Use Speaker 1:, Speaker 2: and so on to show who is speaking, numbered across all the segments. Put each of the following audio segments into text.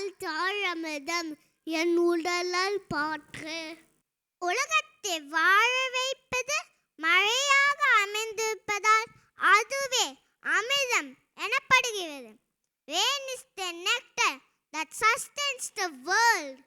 Speaker 1: பால் தாழமதம் என் உடலால் பாற்று. உலகத்தை வாழ வைப்பது மழையாக அமைந்திருப்பதால் அதுவே அமிர்தம் எனப்படுகிறது. Rain is the nectar that sustains the world.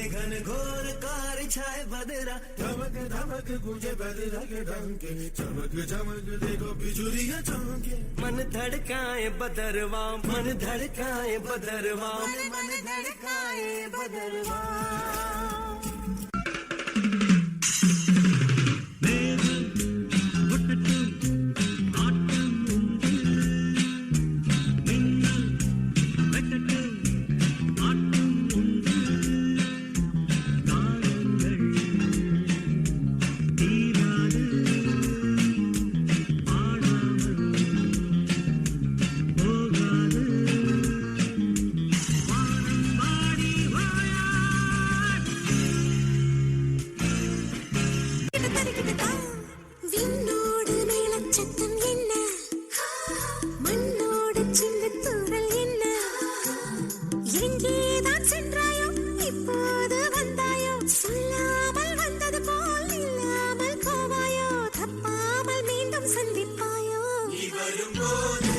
Speaker 2: घन घोर कार छाए बदरा धमक धमक गूंजे बदरा के डंके चमक चमक देखो बिजुरियां चमके मन धड़काए बदरवा मन धड़काए बदरवा मन धड़काए बदरवा
Speaker 3: வரும்போது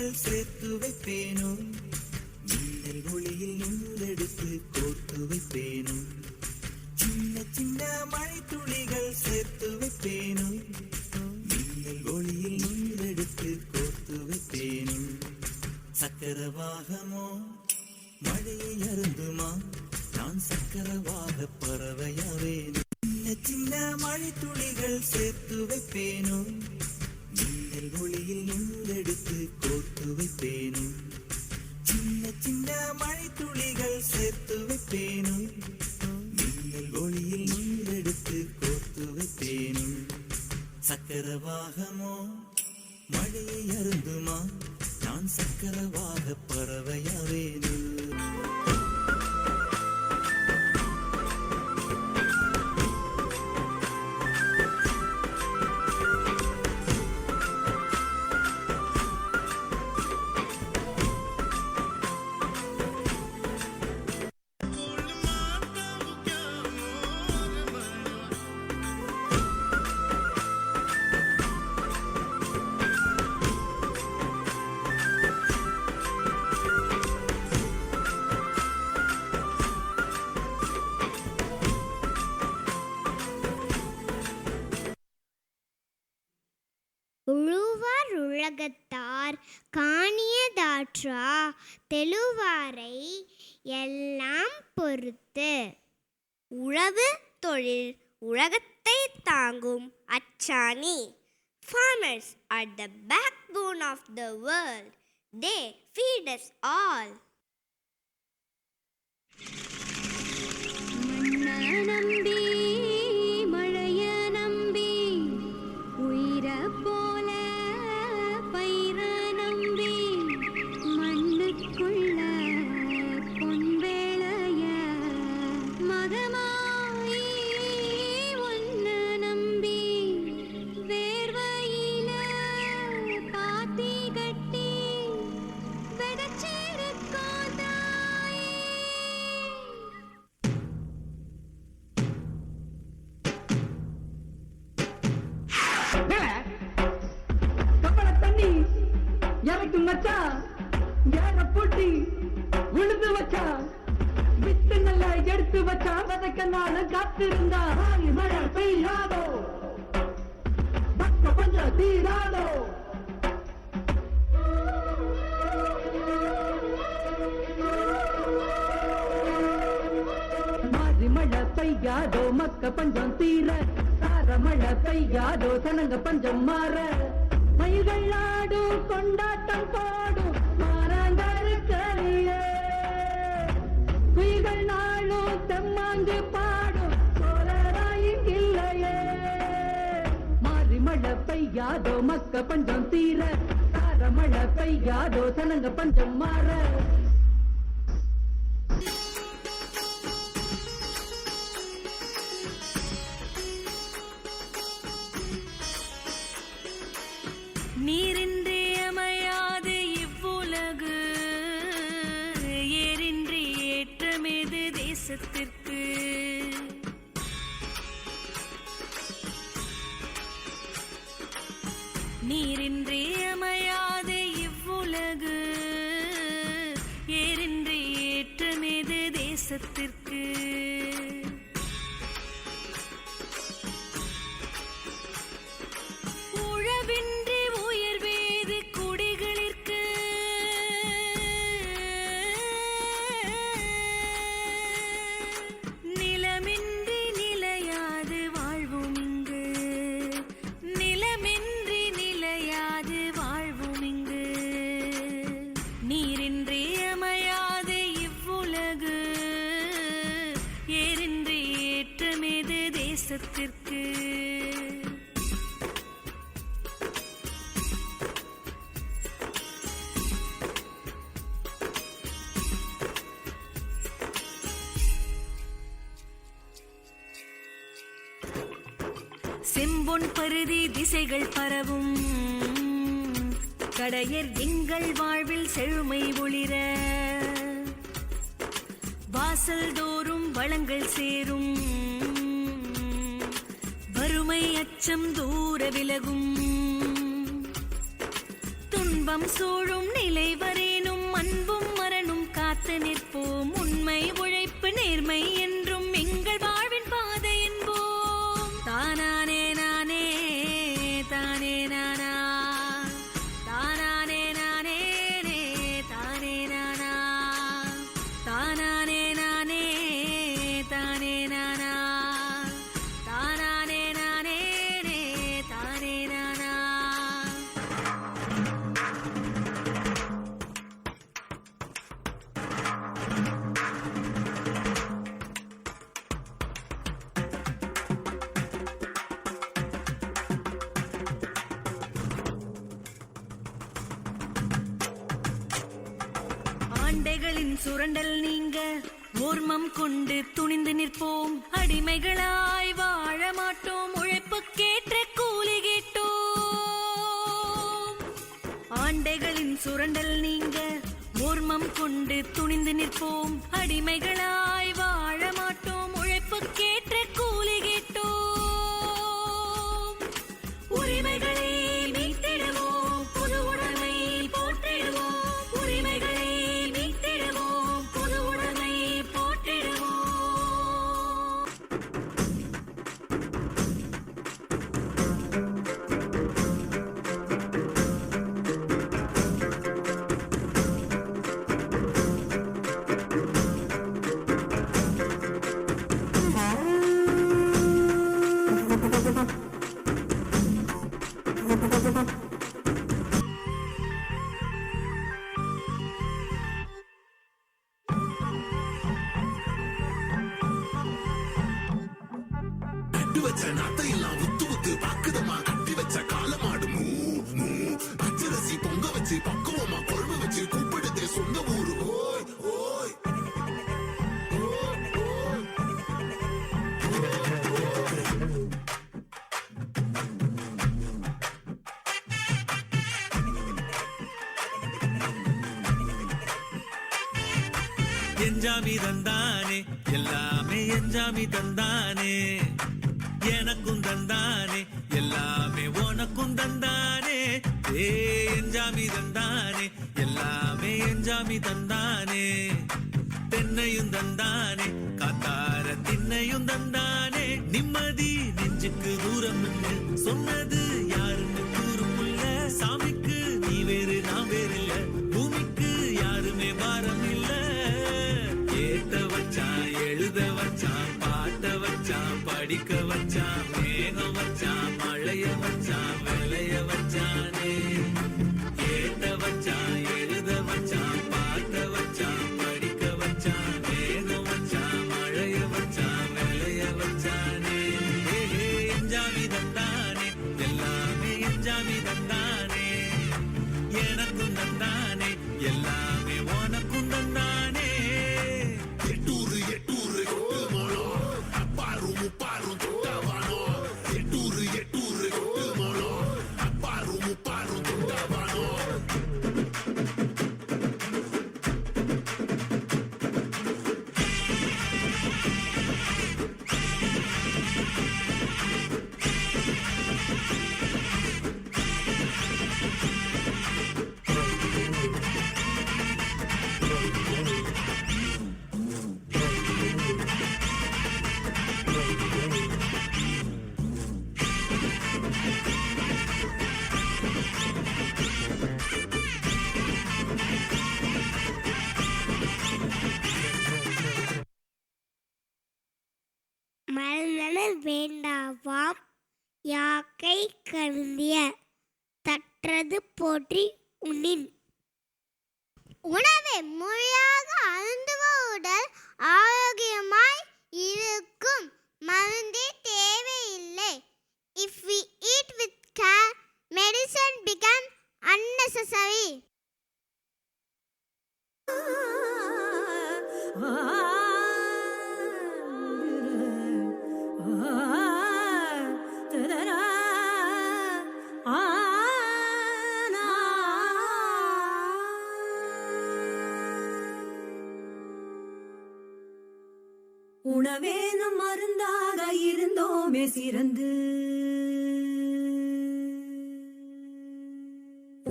Speaker 2: துளிகள் சேர்த்து வைப்பேனோ மின்னல் ஒளியில் நூலெடுத்து கோர்த்து வைப்பேனோ சின்ன சின்ன மழை துளிகள் சேர்த்து வைப்பேனோ மின்னல் ஒளியில் நூலெடுத்து கோர்த்து வைப்பேனோ சக்கரவாகமோ மழையை அருந்துமா நான் சக்கரவாக பறவையாவேன் சின்ன சின்ன மழை துளிகள் சேர்த்து வைப்பேனோ மின்னல் ஒளியில் நூலெடுத்து கோர்த்து வைப்பேனோ சின்ன சின்ன மழை துளிகள் சேர்த்து வைப்பேனோ மின்னல் ஒளியில் நூலெடுத்து கோர்த்து வைப்பேனோ சக்கரவாகமோ மழையை அருந்துமா நான் சக்கரவாக பறவையாவேனோ
Speaker 1: உழுவார் உலகத்தார் காணியதாற்றா தெழுவாரை எல்லாம் பொறுத்து. உழவு தொழில் உலகத்தை தாங்கும் அச்சாணி. Farmers are the backbone of the world. They feed us all.
Speaker 3: நம்பி மழைய நம்பி உயிர போல பயிர நம்பி மண்ணுக்குள்ள பொன்வேளைய மகமாயி ஒன்ன நம்பி வேர்வையில பாத்தி கட்டி வெதச்சிருக்கோ தாயே.
Speaker 4: கப்பல தண்ணி எனக்கு மச்சா ஏற போட்டி உழுது வச்சா வித்து நல்லா எடுத்து வச்சா விதைக்க நாள் காத்திருந்தா மழை பெய்யாதோ பக்க பஞ்சம் தீராதோ. மாறி மழை பெய்யாதோ மக்க பஞ்சம் தீர சார மழை பெய்யாதோ சனங்க பஞ்சம் மாற மயில்கள் ஆடும் கொண்டாட்டம் போடும் மாறாங்கருக்கறியே குயில்கள் நாளும் தெம்மாங்கு பாடும் சோழராயும் இல்லையே. மாறி மழை பெய்யாதோ மக்க பஞ்சம் தீர சார மழை பெய்யாதோ சனங்க பஞ்சம் மாற.
Speaker 3: நீரின்றி அமையாது இவ்வுலகு ஏரின்றி ஏற்றமேது தேசத்திற்கு. நீரின்றி அமையாது இவ்வுலகு ஏரின்றி ஏற்றமேது தேசத்திற்கு. உழவின்றி உயர்வேது குடிகளிற்கு. நிலமின்றி நிலையாது வாழ்வும் இங்கு. நிலமின்றி நிலையாது வாழ்வும் இங்கு. நீரின்றி அமையாது இவ்வுலகு ஏரின்றி ஏற்றமேது தேசத்திற்கு. செம்பொன் பருதி திசைகள் பரவும் கடையர் எங்கள் வாழ்வில் செழுமை ஒளிர. வாசல் தோறும் வளங்கள் சேரும் வறுமை அச்சம் தூர விலகும். துன்பம் செல்வம் சூழும் நிலை வரேனும் அன்பும் மரணும் காத்து நிற்போம். உண்மை உழைப்பு நேர்மை என்றும் எங்கள் வாழ்வின் பாதை என்போம். தானானே நானே தானே நானா தானானே நானே தானே நானா தானானே நானே தானே நானா தானானே நானே தானே நானா. ஆண்டைகளின் சுரண்டல் நீங்க ஓர்மம் கொண்டு துணிந்து நிற்போம். அடிமைகளாய் வாழ மாட்டோம், உழைப்புக்கேற்ற கூலி கேட்டோம். ஆண்டைகளின் சுரண்டல் நீங்க ஓர்மம் கொண்டு துணிந்து நிற்போம். அடிமைகளாய் வாழ மாட்டோம், உழைப்புக்கேற்ற கூலி கேட்டோம். உரிமைகளை மீட்டிடுவோம், புது உடைமை போற்றிடுவோம். உரிமைகளை மீட்டிடுவோம், புது உடைமை போற்றிடுவோம்.
Speaker 5: நட்டு வச்ச நாத்தையெல்லாம் உத்து உத்து பாக்குதம்மா. கட்டி வச்ச காலமாடு மூ மூ. பச்சரிசி பொங்க வச்சு பக்குவமா குழம்பு வச்சு கூப்பிடுதே சொந்த ஊரு. ஓய் ஓய்
Speaker 2: எஞ்சாமி தந்தானே எல்லாமே எஞ்சாமி தந்தானே. எனக்கும் தந்தானே எல்லாமே உனக்கும் தந்தானே. ஏ எஞ்சாமி தந்தானே எல்லாமே எஞ்சாமி தந்தானே. தென்னையும் தந்தானே காத்தார திண்ணையும் தந்தானே. நிம்மதி நெஞ்சுக்கு தூரம் சொன்னது யாருன்னு கூறுமுல்ல. சாமிக்கு நீ வேறு நான் வேறு இல்ல, பூமிக்கு யாருமே பாரம் இல்ல. ஏத்த வச்சான் எழுத வச்சான் பாட்ட வச்சான் படிக்க வச்சான் மேகம் வச்சான் மழைய வச்சான் விளைய வச்சானே. ஏத்த வச்சான் எழுத வச்சான் பாட்ட வச்சான் படிக்க வச்சான் மேகம் வச்சான் மழைய வச்சான் விளைய வச்சானே. எஞ்சாமி தந்தானே எல்லாமே எஞ்சாமி தந்தானே. எனக்கும் தந்தானே எல்லாமே உனக்கும் தந்தானே.
Speaker 5: எட்டூரு எட்டூரு கொட்டு மோளம். அப்பாரும் முப்பாரும் தொட்டவானோ. எட்டூரு எட்டூரு கொட்டு மோளம். அப்பாரும் முப்பாரும் தொட்டவானோ.
Speaker 1: மறந்தன வேண்டாவாம் யாக்கை கருந்திய தற்றது போற்றி உண்ணின். உணவை முறையாக அருந்துவ உடல் ஆரோக்கியமாய் இருக்கும். மருந்தே தேவையில்லை. If we eat with care, medicine become unnecessary.
Speaker 3: உணவேனும் மருந்தாக இருந்தோமே சிறந்து.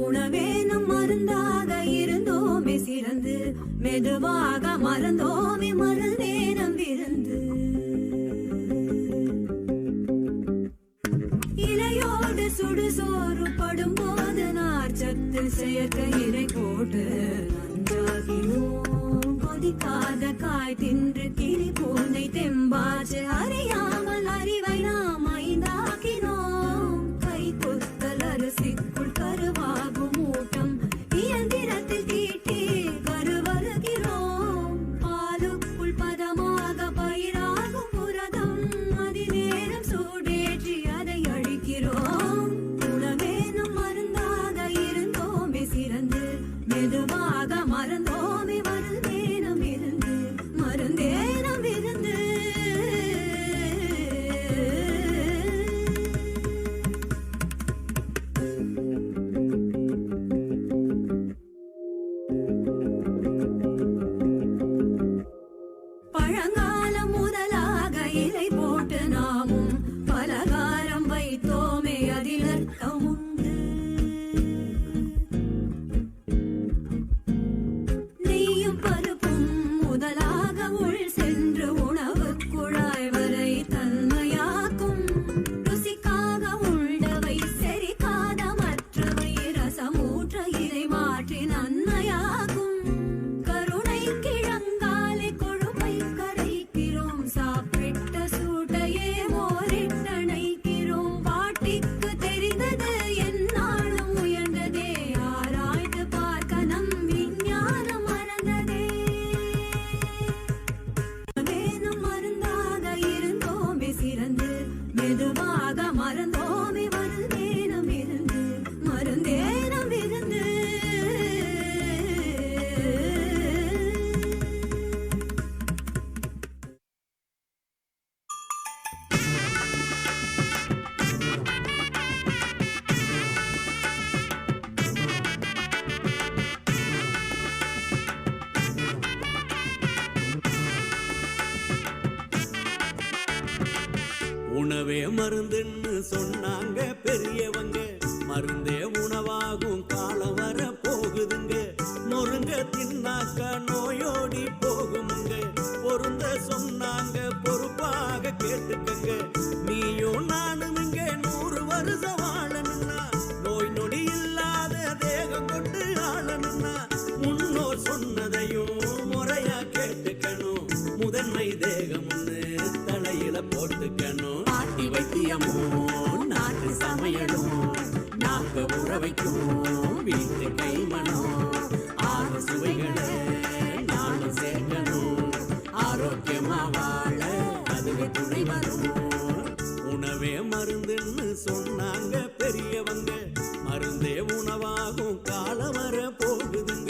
Speaker 3: உணவேனும் மருந்தாக இருந்தோமே சிறந்து மெதுவாக மறந்தோமே மறந்தே நம் விருந்து இலையோடு சுடுசோறு படும்போது நார்ச்சத்து செயற்கை இலை போட்டு நஞ்சாகினோம் கொதிக்காத காய் தின்று கிளி பூனை தெம்பாச்சு அறியாமல் அறிவை நாம் ஐந்தாக்கினோம் கை கொத்தல் அரிசிக்குள் கருவாகும் ஊட்டம் இயந்திரத்தில் தீட்டி கருவருகிறோம் பாலுக்குள் பதமாக பயிராகும் புரதம் அதிநேரம் சூடேற்றி அதை அழிக்கிறோம் உணவேனும் மருந்தாக இருந்தோமே சிறந்து மெதுவாக மறந்தோமே மருந்தேனம் இருந்து மருந்தேனம் இருந்து பழங்காலம் முதலாக இலை போட்டு நாமும் பலகாரம் வைத்தோமே அதில் அர்த்தம் உண்டு நெய்யும் பருப்பும் முதலாக உள் சென்று உணவு குழாய் வரை தன்மையாக்கும் ருசிக்காக உள்ளவை செரிக்காத மற்றவை ரசமூற்ற இதை மாற்றி நன்மையாகும் கருணை கிழங்காலை கொழுப்பை கரைக்கிறோம் சாப்பிட்ட சூட்டையே மோரிட்டணைக்கிறோம் பாட்டிக்கு தெரிந்தது என்னாலும் உயர்ந்ததே ஆராய்ந்து பார்க்க நம் விஞ்ஞானம் மறந்ததே வேணும் மருந்தாக இருந்தோமே சிறந்து மெதுவாக மறந்தோமே மருந்தேனம் இருந்து மருந்தேனம் இருந்து
Speaker 2: உணவே மருந்துன்னு சொன்னாங்க பெரியவங்க மருந்தே உணவாகும் காலம் வர போகுதுங்க முருங்க தின்னாக்க நோயோடி போகுமுங்க பொருந்த சொன்னாங்க பொறுப்பாக கேட்டுக்கங்க நீயும் நானும் இங்க 100 வருஷம் வாழணும்னா நோய் நொடி இல்லாத தேகம் கொண்டு ஆளணும்னா முன்னோர் சொன்னதையும் முறையா கேட்டுக்கணும் முதன்மை தேகம் தலையில போட்டுக்கணும் ஆட்டி வைத்தியமோ நாட்டு சமையலும் நாக்க உற வைக்கும் வீட்டு கைமணம் 6 சுவைகளை நானும் சேர்க்கணும் ஆரோக்கியமா வாழ அதுவே துணை வரும் உணவே மருந்துன்னு சொன்னாங்க பெரியவங்க மருந்தே உணவாகும் காலம் வர போகுதுங்க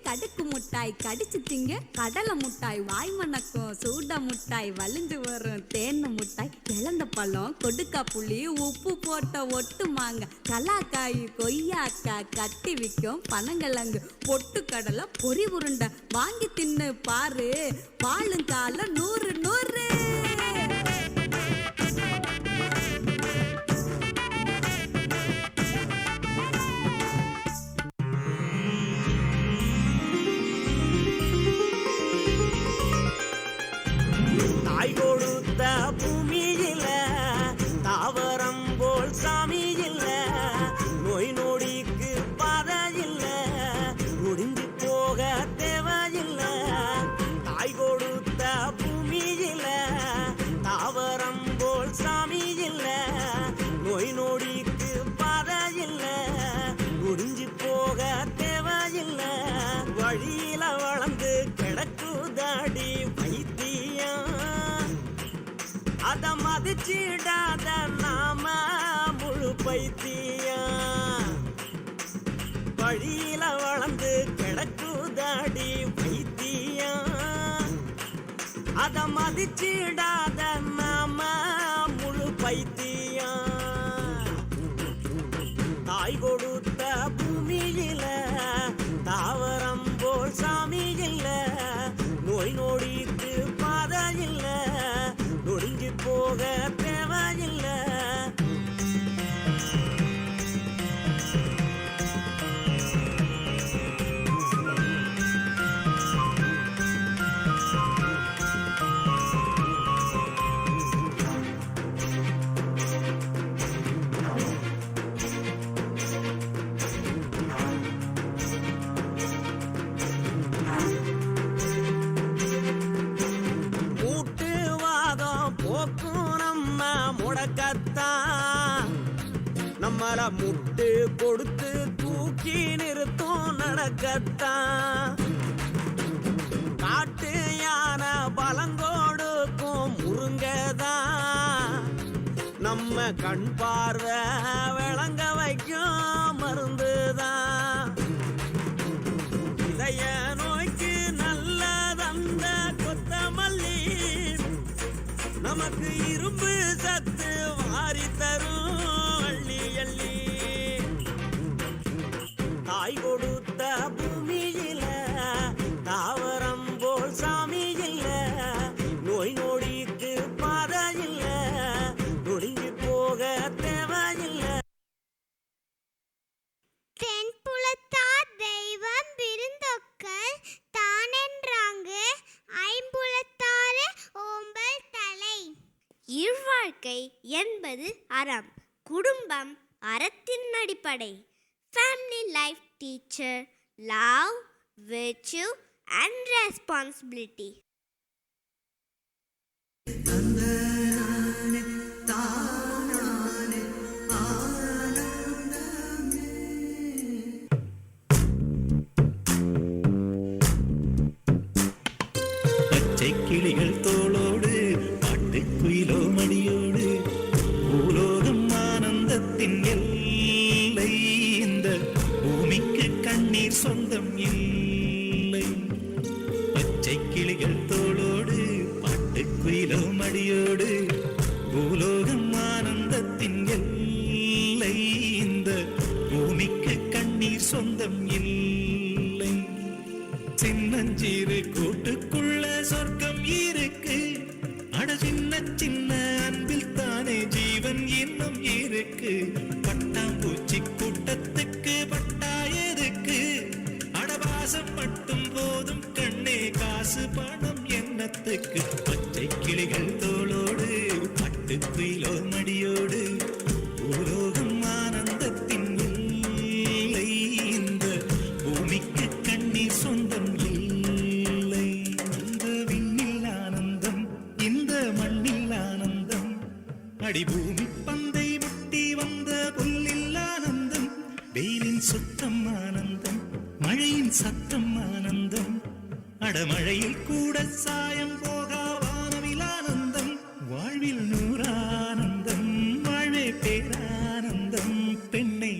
Speaker 3: கடுக்கு முட்டாய் கடிச்சு திங்க கடலை முட்டாய் வாய் மணக்கும் சூட முட்டாய் வலிஞ்சு வரும் தேன் முட்டாய் இழந்த பழம் கொடுக்கா புளி உப்பு போட்ட ஒட்டு மாங்க கலாக்காய் கொய்யாக்காய் கட்டி விற்கும் பனங்கிழங்கு பொட்டு கடலை பொறி உருண்டை வாங்கி தின்னு பாரு பாலுங்கால 100 100
Speaker 2: தாய் கொடுத்த பூமியில தாவரம் போல் சாமி இல்ல நோய் நொடிக்கு பாதை இல்ல முடிஞ்சு போக தேவையில்ல தாய் கொடுத்த பூமியில தாவரம் போல் சாமி இல்ல நோய் நொடிக்கு பாதை இல்ல முடிஞ்சு போக தேவையில்ல வழியில வளர்ந்து கிடக்குதாடி வைத்தியம் அத மதிச்சிடாத நாம முழு பைத்தியம் வழியில வளர்ந்து கிடக்கு அத மதிச்சிடாத நாம முழு பைத்தியம். தாய் கொடுத்த பூமியில தாவரம் போல் சாமி இல்ல, நோய் நொடிக்கு பாதை இல்ல, நொடிஞ்சு போக தேவையில்ல. நம்மள முட்டு கொடுத்து தூக்கி நிறுத்தும் நடக்கத்தான். காட்டு யானை பலங்கோடுக்கும் முருங்கதான், நம்ம கண் பார்வை விளங்க வைக்கும் மருந்துதான். இதய நோய்க்கு நல்லதந்த கொத்தமல்லி, நமக்கு இரும்பு சத்து வாரி தரும் அள்ளி அள்ளி. தாய் கொடுத்த பூமியில தாவரம் போல் சாமி இல்ல, நோய் நொடிக்கு பாதை இல்ல, நொடிஞ்சு போக தேவையில்ல.
Speaker 1: தென்புலத்தார் தெய்வம் விருந்தொக்கல் தானென்றாங்க, ஐம்புலத்தாறு ஓம்பல் தலை. இழ்வாழ்க்கை என்பது அறம், குடும்பம் அறத்தின் அடிப்படை. Family life teacher love, virtue and responsibility.
Speaker 6: பச்சை கிளிகள் தோளோடு பாட்டுக்குயிலோ மடியோடு பூலோகம் ஆனந்தத்தின் எல்லை. இந்த பூமிக்கு கண்ணீர் சொந்தம் இல்லை. பச்சை கிளிகள் தோளோடு பாட்டுக்குயிலோ மடியோடு பூலோகம் ஆனந்தத்தின் எல்லை. இந்த பூமிக்கு கண்ணீர் சொந்தம் இல்லை. சின்னஞ்சீரு கூட்டுக்குள்ள சொர்க்கம் இருக்கு, அட சின்ன சின்ன அன்பில் தானே ஜீவன் இன்னும் இருக்கு. பட்டாம்பூச்சி கூட்டத்துக்கு பட்டாயருக்கு, அடவாசம் மட்டும் போதும் கண்ணே, காசு பணம் எண்ணத்துக்கு. பச்சை கிளிகள் தோளோடு பட்டுக்குயிலோ மடியோடு பூலோகம் ஆனந்தத்தின் இல்லை. இந்த பூமிக்கு கண்ணீர் சொந்தம் இல்லை. இந்த விண்ணில் ஆனந்தம், இந்த மண்ணில் ஆனந்தம், அடிபூமி பந்தை முட்டி வந்த புல்லில் ஆனந்தம். வெயிலின் சுத்தம் ஆனந்தம், மழையின் சத்தம் ஆனந்தம், அடமழையில் கூட சாயம் போகா வானவில் ஆனந்தம். வாழ்வில் நூறானந்தம், வாழ்வே பேரானந்தம். பெண்ணை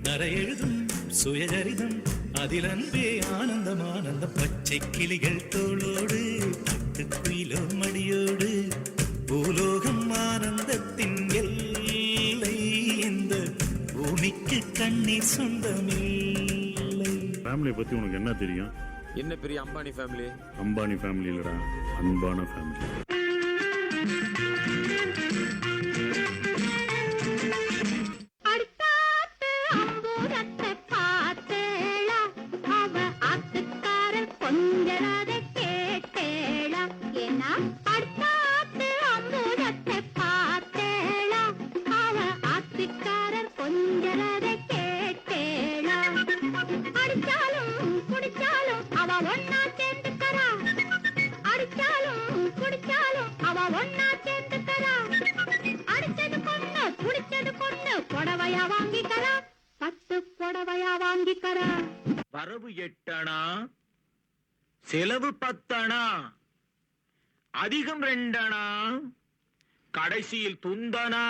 Speaker 6: நரையெழுதும் சுயசரிதம், அதில் அன்பே ஆனந்தம் ஆனந்தம். பச்சை கிளிகள் தோளோடு பட்டுக்குயிலோ மடியோடு பூலோகம் ஆனந்தத்தின் எல்லை. இந்த பூமிக்கு கண்ணீர் சொந்தமில்லை.
Speaker 7: ஃபேமிலியை பத்தி உனக்கு என்ன தெரியும்?
Speaker 8: என்ன பெரிய அம்பானி ஃபேமிலி?
Speaker 7: அம்பானி ஃபேமிலி இல்லடா, அன்பான ஃபேமிலி.
Speaker 9: வரவு 8 அணா, செலவு 10 அணா, அதிகம் 2 அணா, கடைசியில் துந்தனா.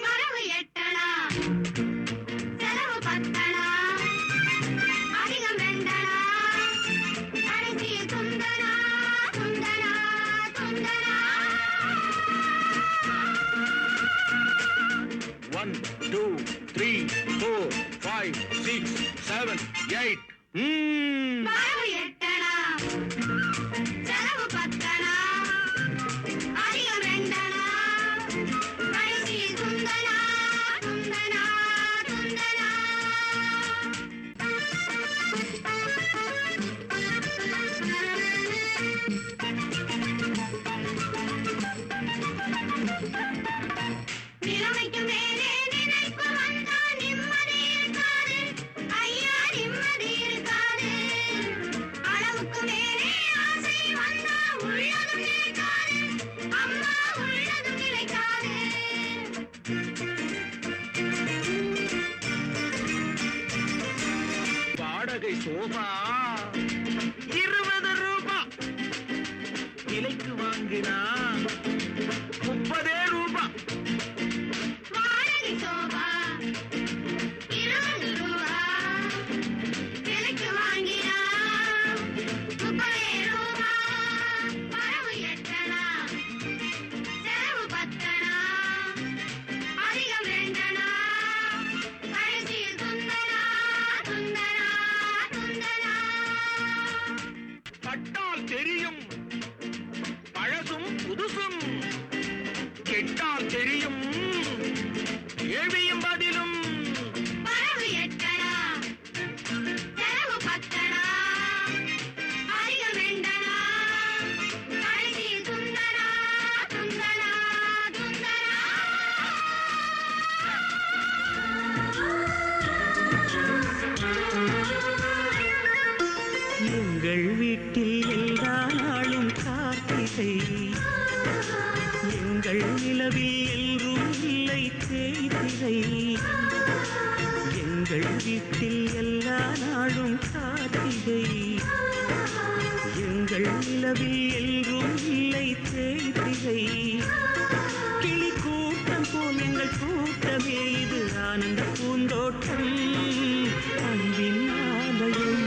Speaker 1: வரவு 8 அணா, செலவு 10 அணா, அண்ணா உள்ளதும் நிலைக்காது, அம்மா உள்ளதும் நிலைக்காது.
Speaker 9: வாடகை சோபா 20 ரூபா, விலைக்கு வாங்கினா 30 ரூபா.
Speaker 1: வாடகை சோபா 20 ரூபா, விலைக்கு வாங்கினா 30 ரூபா. வரவு எட்டனா, செலவு பத்தனா, அதிகம் வேண்டனா, கடைசியில் துந்தனா துந்தனா துந்தனா.
Speaker 9: பட்டால் தெரியும் பழசும் புதுசும், கெட்டால் தெரியும் கேள்வியும் பதிலும்.
Speaker 1: வரவு எட்டனா, செலவு பத்தனா, அதிகம் வேண்டனா, கடைசியில் துந்தனா துந்தனா துந்தனா.
Speaker 6: எங்கள் வீட்டில் எல்லா நாளும் கார்த்திகை, எங்கள் நிலவில் எல்லோரும் இல்லை தேய்திரை. எங்கள் வீட்டில் எல்லா நாளும் கார்த்திகை, எங்கள் நிலவில் எல்லோரும் இல்லை தேய்திரை. கிளி கூட்டம் போல் எங்கள் கூட்டமே, இது ஆனந்த பூந்தோட்டம், அன்பின் ஆலயம்.